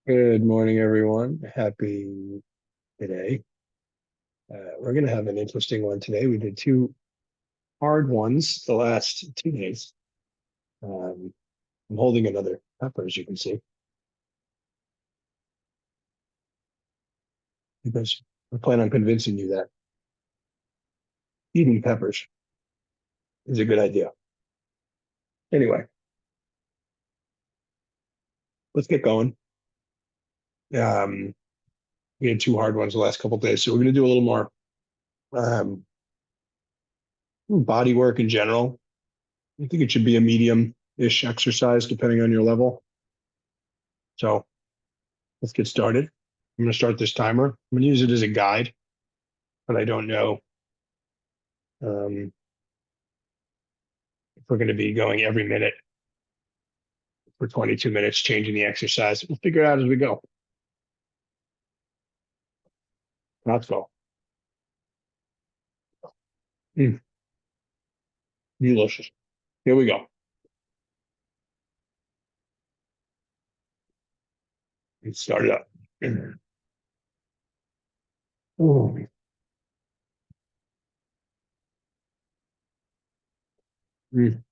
Good morning, everyone. Happy today. We're going to have an interesting one today. We did two hard ones the last 2 days. Um, I'm holding another pepper, as you can see, because I plan on convincing you that eating peppers is a good idea. Anyway, let's get going. Um, we had two hard ones the last couple of days, so we're going to do a little more um, body work in general. I think it should be a medium-ish exercise, depending on your level. So let's get started. I'm going to start this timer. I'm going to use it as a guide, but I don't know if we're going to be going every minute for 22 minutes, changing the exercise. We'll figure it out as we go. Let's go. Mm, delicious. Here we go. Let's start it up. Oh, mm.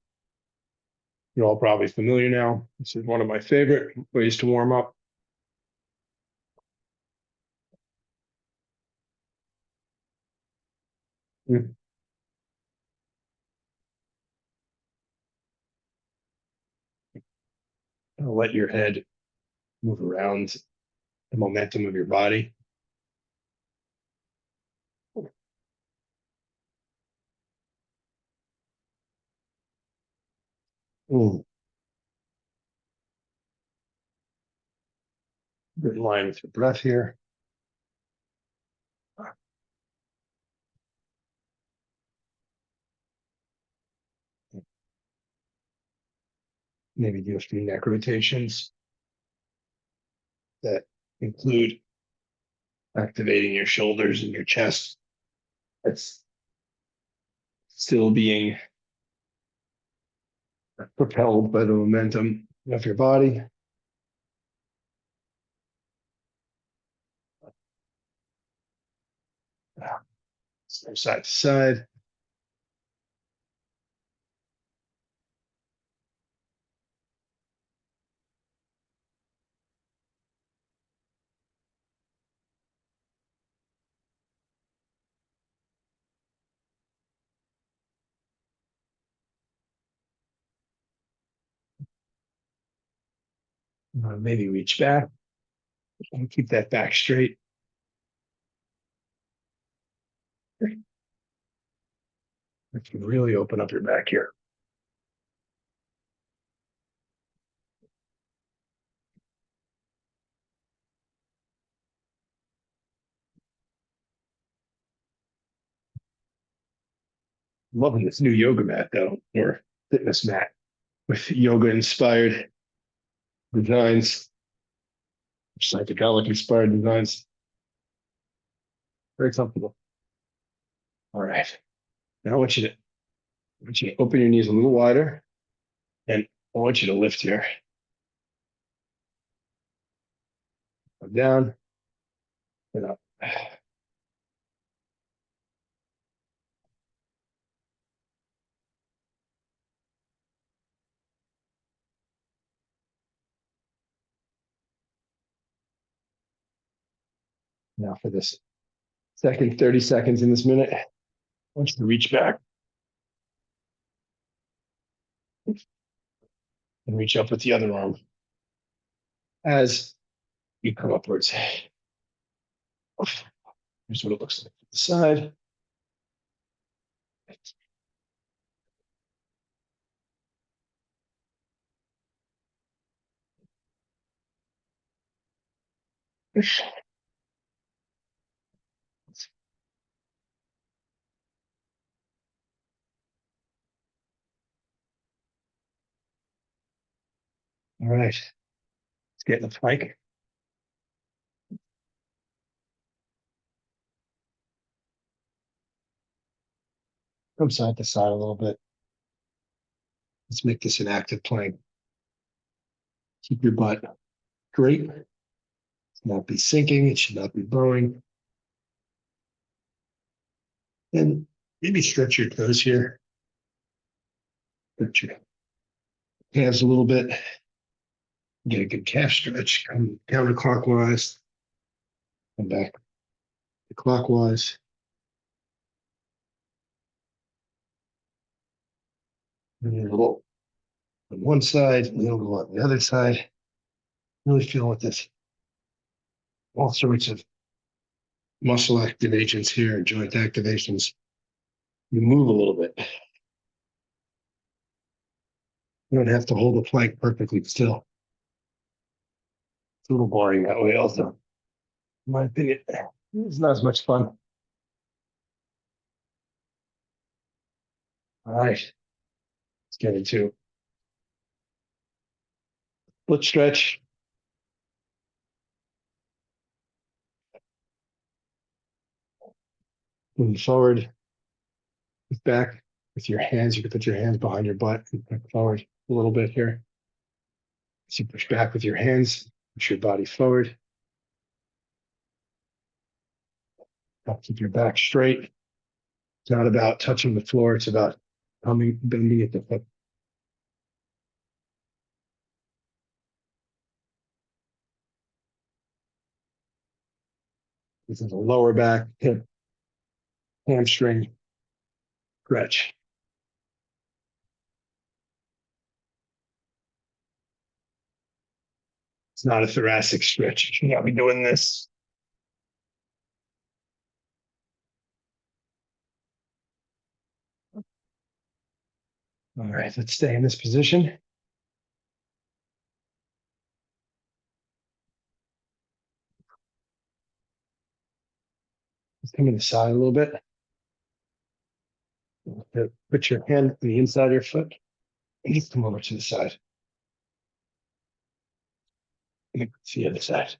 You're all probably familiar now. This is one of my favorite ways to warm up. Mm. Let your head move around the momentum of your body. Mm. Good line with your breath here. Maybe do a few neck rotations that include activating your shoulders and your chest. That's still being propelled by the momentum of your body. From side to side. Maybe reach back and keep that back straight. You can really open up your back here. I'm loving this new yoga mat though, or fitness mat with yoga inspired designs, psychedelic inspired designs. Very comfortable. All right. Now I want you to open your knees a little wider, and I want you to lift here. Come down and up. Now for this second 30 seconds in this minute, I want you to reach back and reach up with the other arm as you come upwards. Here's what it looks like from the side. All right, let's get in the plank. Come side to side a little bit. Let's make this an active plank. Keep your butt straight Not be sinking. It should not be bowing. And maybe stretch your toes here. Stretch your calves a little bit. Get a good calf stretch. Come counterclockwise. Come back clockwise. And then a little on one side, and then we'll go on the other side. Really feel with this. All sorts of muscle activations here, joint activations. You move a little bit. You don't have to hold the plank perfectly still. It's a little boring that way also. In my opinion, it's not as much fun. All right, let's get into foot stretch. Moving forward, back with your hands. You can put your hands behind your butt and back forward a little bit here. As you push back with your hands, push your body forward. Keep your back straight. It's not about touching the floor. It's about bending at the foot. This is a lower back, hip, hamstring stretch. It's not a thoracic stretch. You should not be doing this. All right, let's stay in this position. Let's come to the side a little bit. Put your hand on the inside of your foot and just come over to the side. And to the other side.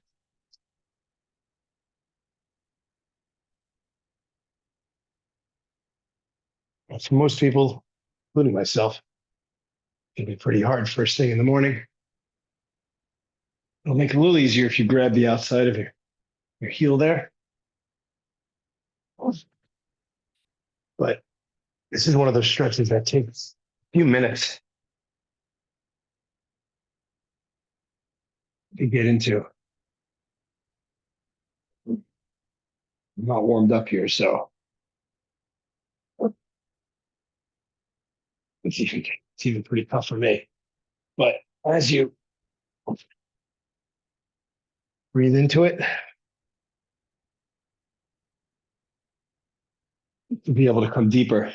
For most people, including myself, it can be pretty hard first thing in the morning. It'll make it a little easier if you grab the outside of your heel there. But this is one of those stretches that takes a few minutes to get into. I'm not warmed up here, so it's even pretty tough for me. But as you breathe into it, you'll be able to come deeper.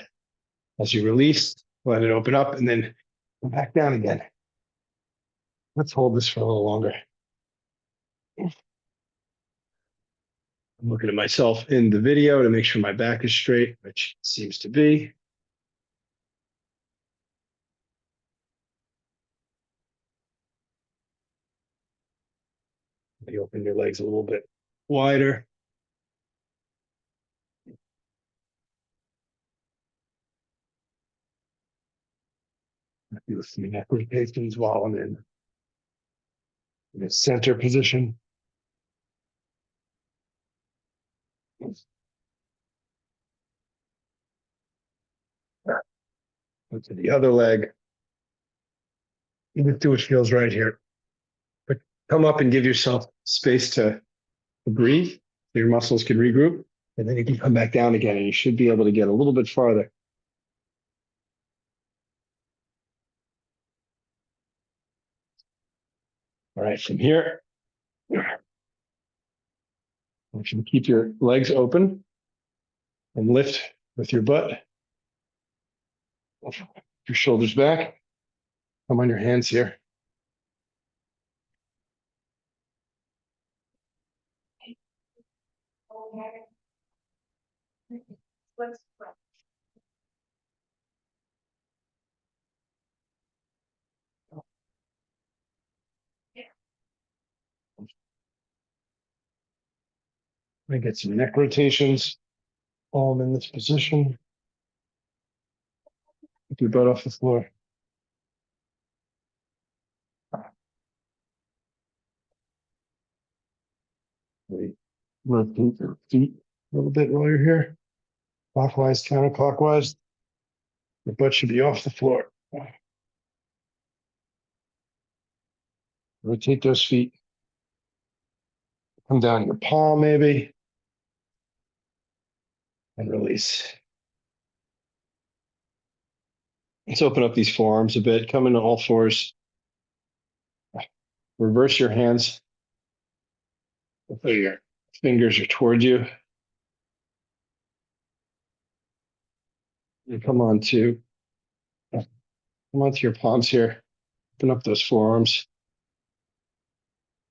As you release, let it open up and then come back down again. Let's hold this for a little longer. I'm looking at myself in the video to make sure my back is straight, which seems to be. Maybe open your legs a little bit wider. Do some neck rotations while I'm in a center position. Go to the other leg. You can do what feels right here. But come up and give yourself space to breathe so your muscles can regroup. And then you can come back down again and you should be able to get a little bit farther. All right, from here, I want you to keep your legs open and lift with your butt. Your shoulders back. Come on your hands here. I get some neck rotations. Palm in this position. Keep your butt off the floor. We rotate your feet a little bit while you're here. Clockwise, counterclockwise. Your butt should be off the floor. Rotate those feet. Come down your palm, maybe, and release. Let's open up these forearms a bit. Come into all fours. Reverse your hands. So your fingers are towards you. And come onto your palms here. Open up those forearms.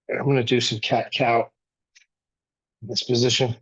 And I'm going to do some cat cow in this position.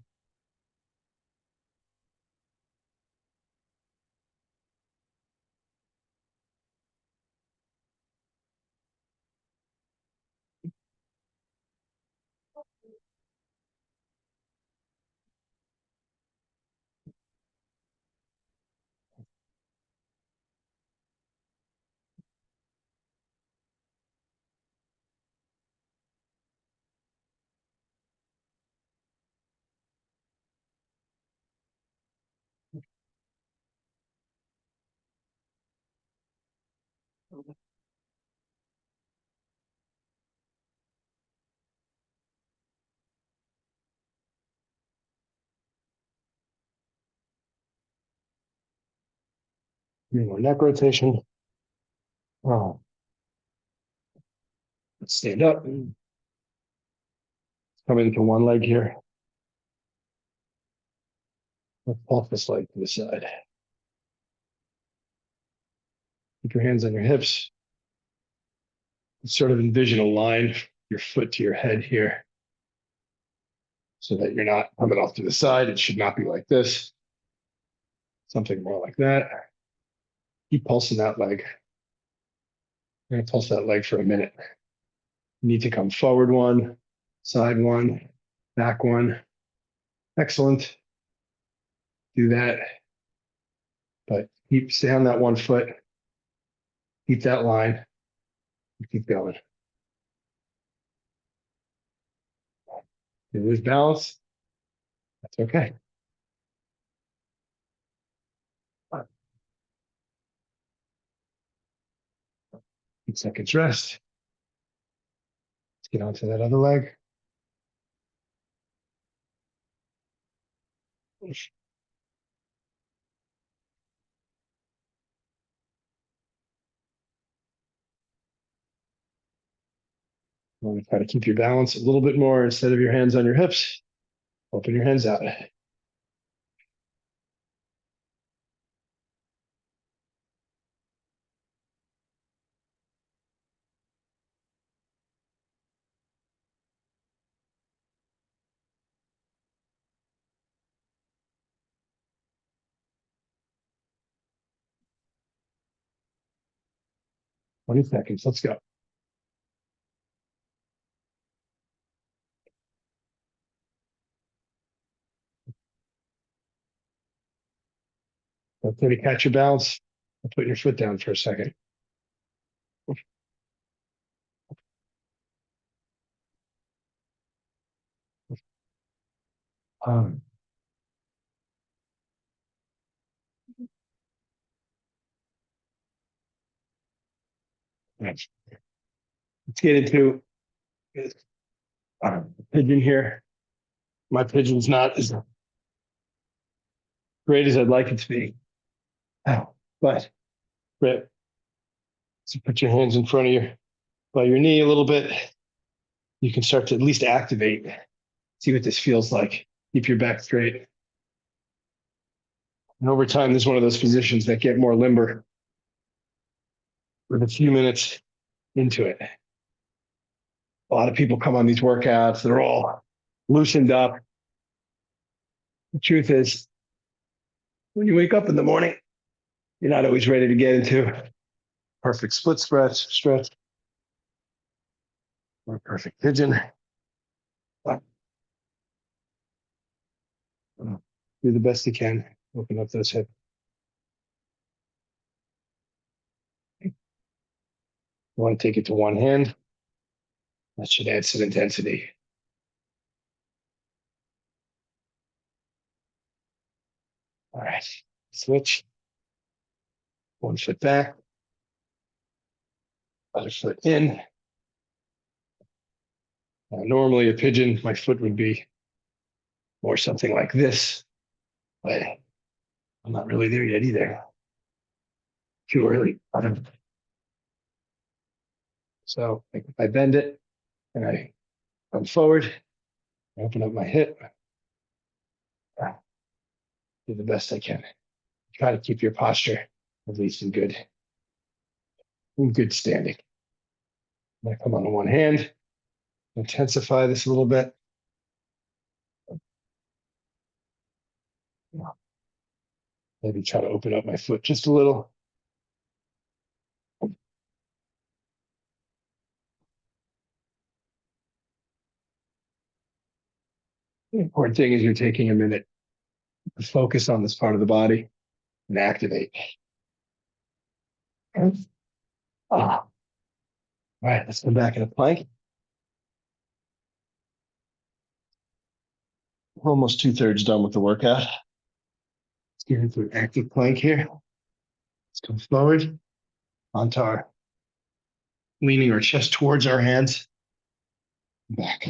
More neck rotation. Oh, let's stand up. Come into one leg here. Let's pulse this leg to the side. Keep your hands on your hips. Sort of envision a line, your foot to your head here, so that you're not coming off to the side. It should not be like this. Something more like that. Keep pulsing that leg. I'm going to pulse that leg for a minute. You need to come forward one, side one, back one. Excellent. Do that. But stay on that one foot. Keep that line. Keep going. You lose balance. That's okay. 8 seconds rest. Let's get onto that other leg. You want to try to keep your balance a little bit more instead of your hands on your hips. Open your hands out. 20 seconds. Let's go. Until you catch your balance, put your foot down for a second. Um, let's get into pigeon here. My pigeon's not as great as I'd like it to be. But Rip, so put your hands in front of by your knee a little bit. You can start to at least activate. See what this feels like. Keep your back straight. And over time, this is one of those positions that get more limber with a few minutes into it. A lot of people come on these workouts, they're all loosened up. The truth is, when you wake up in the morning, you're not always ready to get into perfect split stretch or perfect pigeon. But do the best you can. Open up those hips. You want to take it to one hand. That should add some intensity. All right, switch. One foot back, other foot in. Normally a pigeon, my foot would be more something like this, but I'm not really there yet either. Too early. So I bend it and I come forward, I open up my hip, do the best I can. Try to keep your posture at least in good standing. I'm gonna come on one hand, intensify this a little bit. Maybe try to open up my foot just a little. The important thing is you're taking a minute to focus on this part of the body and activate. All right, let's come back in a plank. We're almost 2/3 done with the workout. Let's get into an active plank here. Let's come forward onto our, leaning our chest towards our hands. Back.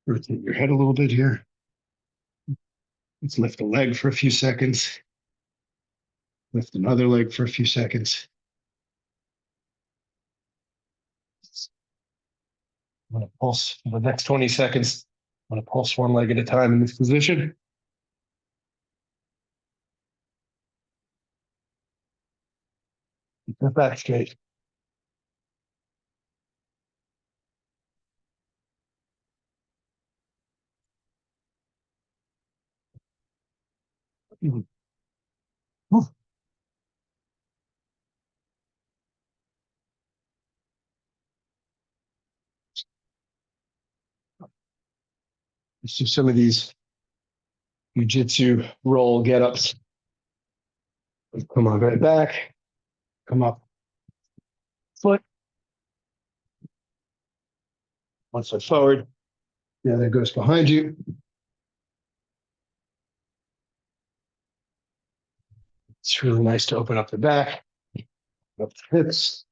Rotate your head a little bit here. Let's lift a leg for a few seconds. Lift another leg for a few seconds. I'm going to pulse for the next 20 seconds. I'm going to pulse one leg at a time in this position. Keep that back straight. Let's do some of these jiu-jitsu roll get-ups. Come on, right back. Come up. Foot. One foot forward. The other goes behind you. It's really nice to open up the back, up the hips.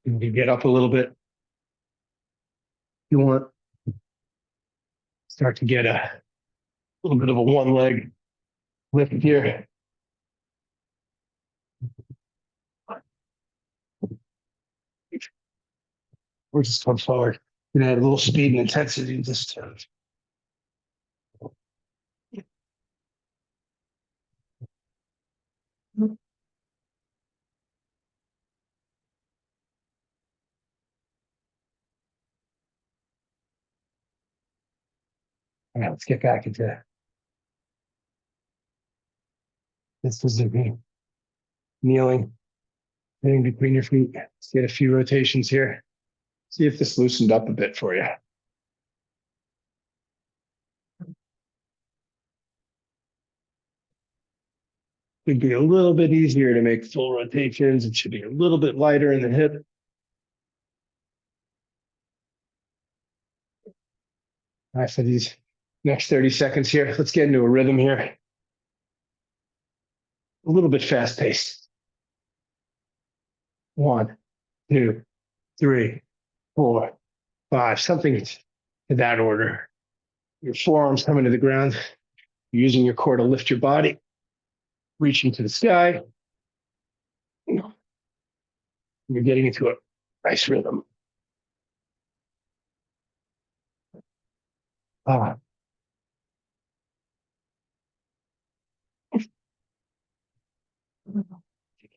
You can get up a little bit. You want start to get a little bit of a one leg lift here. Or just come forward. You can add a little speed and intensity to this. All right, let's get back into this position. Kneeling, hitting between your feet. Let's get a few rotations here. See if this loosened up a bit for you. It'd be a little bit easier to make full rotations. It should be a little bit lighter in the hip. All right, for these next 30 seconds here, let's get into a rhythm here. A little bit fast paced. 1, 2, 3, 4, 5, something in that order. Your forearms coming to the ground, using your core to lift your body, reaching to the sky. You're getting into a nice rhythm. A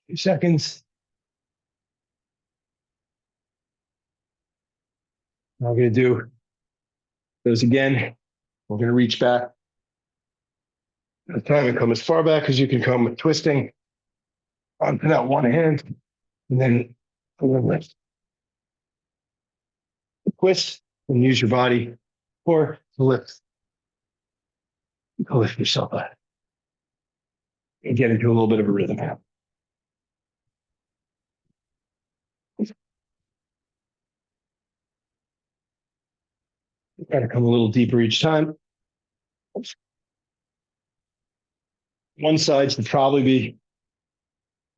few seconds. I'm going to do those again. We're going to reach back. At time and come as far back as you can come with twisting onto that one hand, and then lift. Twist and use your body core to lift Go lift yourself up and get into a little bit of a rhythm. Try to come a little deeper each time. One side should probably be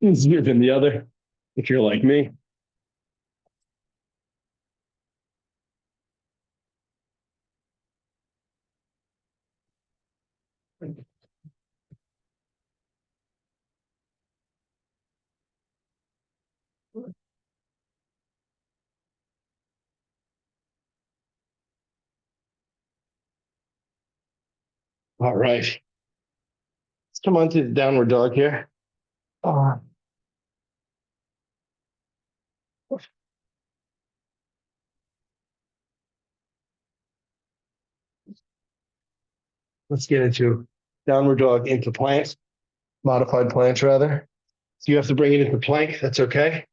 easier than the other if you're like me. All right. Let's come on to the downward dog here. Uh, let's get into downward dog into plank, modified planche rather. So you have to bring it into plank. That's okay.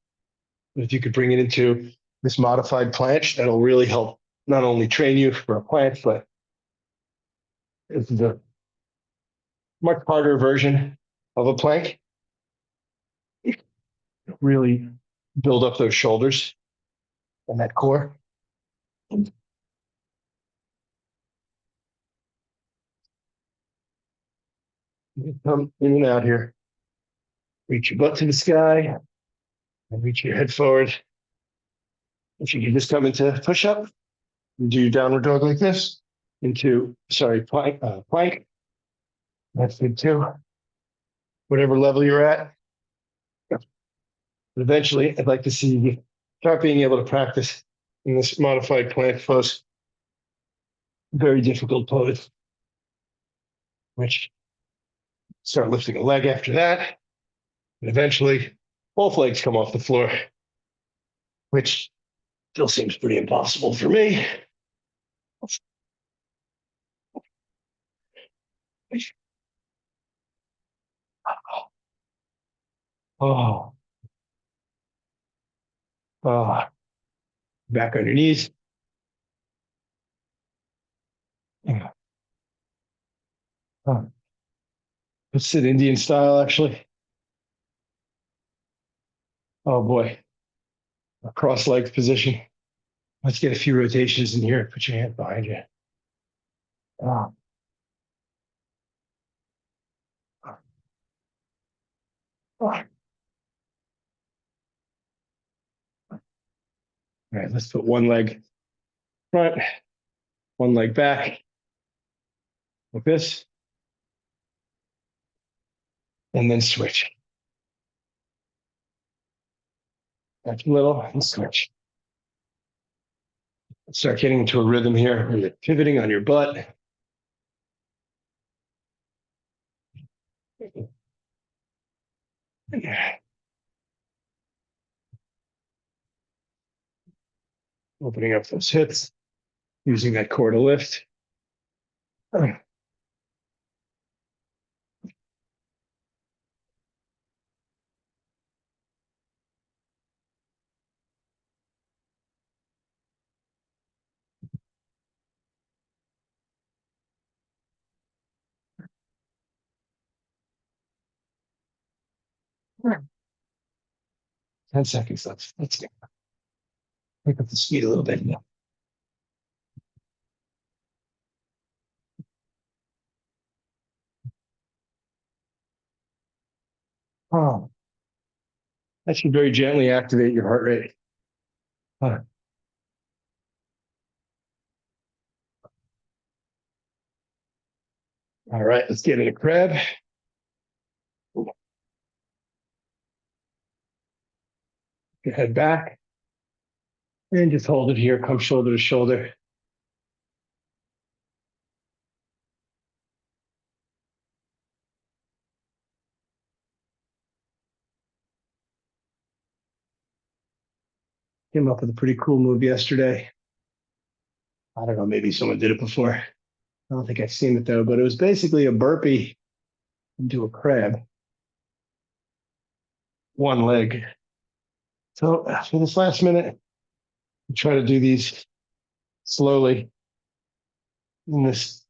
But if you could bring it into this modified planche, that'll really help not only train you for a planche, but it's a much harder version of a plank. Really build up those shoulders and that core. Come in and out here. Reach your butt to the sky and reach your head forward. If you can just come into push up, and do your downward dog like this, into, sorry, plank. That's good too. Whatever level you're at. But eventually, I'd like to see you start being able to practice in this modified plank pose. Very difficult pose, which start lifting a leg after that. And eventually, both legs come off the floor, which still seems pretty impossible for me. Oh, oh, back on your knees. Oh, let's sit Indian style, actually. Oh boy, a cross legs position. Let's get a few rotations in here. Put your hand behind you. Oh, oh. All right, let's put one leg front, one leg back, like this, and then switch. Back a little and switch. Start getting into a rhythm here where you're pivoting on your butt. Opening up those hips, using that core to lift. 10 seconds. Let's pick up the speed a little bit. Oh, that should very gently activate your heart rate. All right, let's get in a crab. Your head back and just hold it here. Come shoulder to shoulder. Came up with a pretty cool move yesterday. I don't know, maybe someone did it before. I don't think I've seen it though, but it was basically a burpee into a crab, one leg. So for this last minute, try to do these slowly in this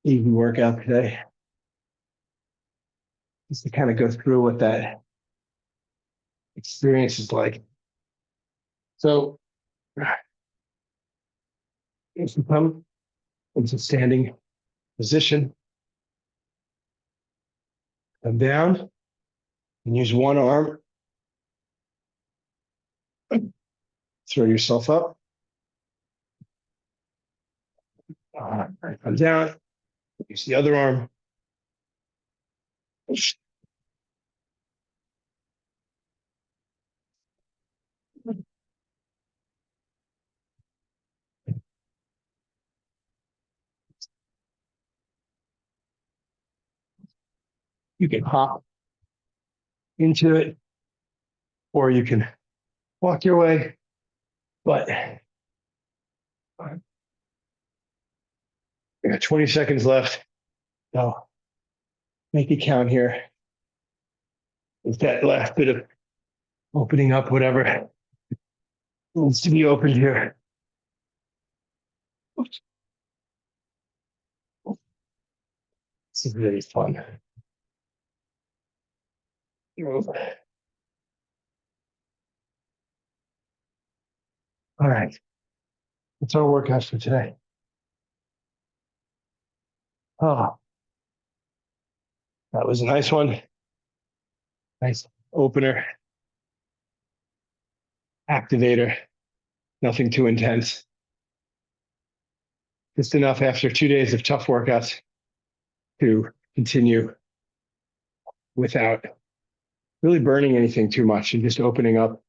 easy workout today. Just to kind of go through what that experience is like. So if you come into standing position, come down and use one arm, throw yourself up. Come down, use the other arm. You can hop into it, or you can walk your way. But we got 20 seconds left. So make it count here. It's that last bit of opening up whatever needs to be opened here. This is really fun. All right. That's our workout for today. Oh, that was a nice one. Nice opener, activator, nothing too intense. Just enough after 2 days of tough workouts to continue without really burning anything too much and just opening up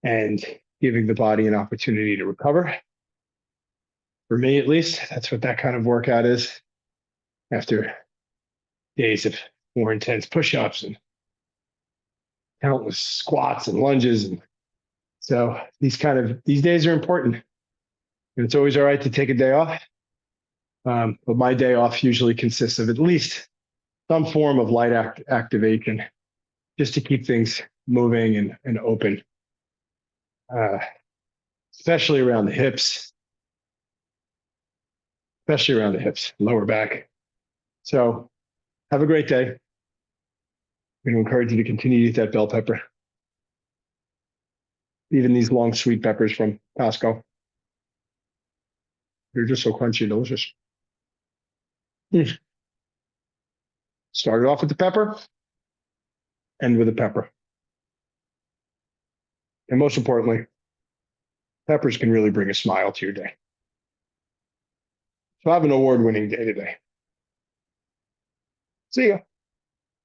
and giving the body an opportunity to recover. For me, at least, that's what that kind of workout is after days of more intense push-ups and countless squats and lunges. And so these days are important. And it's always all right to take a day off. But my day off usually consists of at least some form of light activation just to keep things moving and open, especially around the hips, lower back. So have a great day. I'm going to encourage you to continue to eat that bell pepper, even these long sweet peppers from Costco. They're just so crunchy and delicious. Started off with the pepper, end with the pepper. And most importantly, peppers can really bring a smile to your day. So have an award-winning day today. See ya.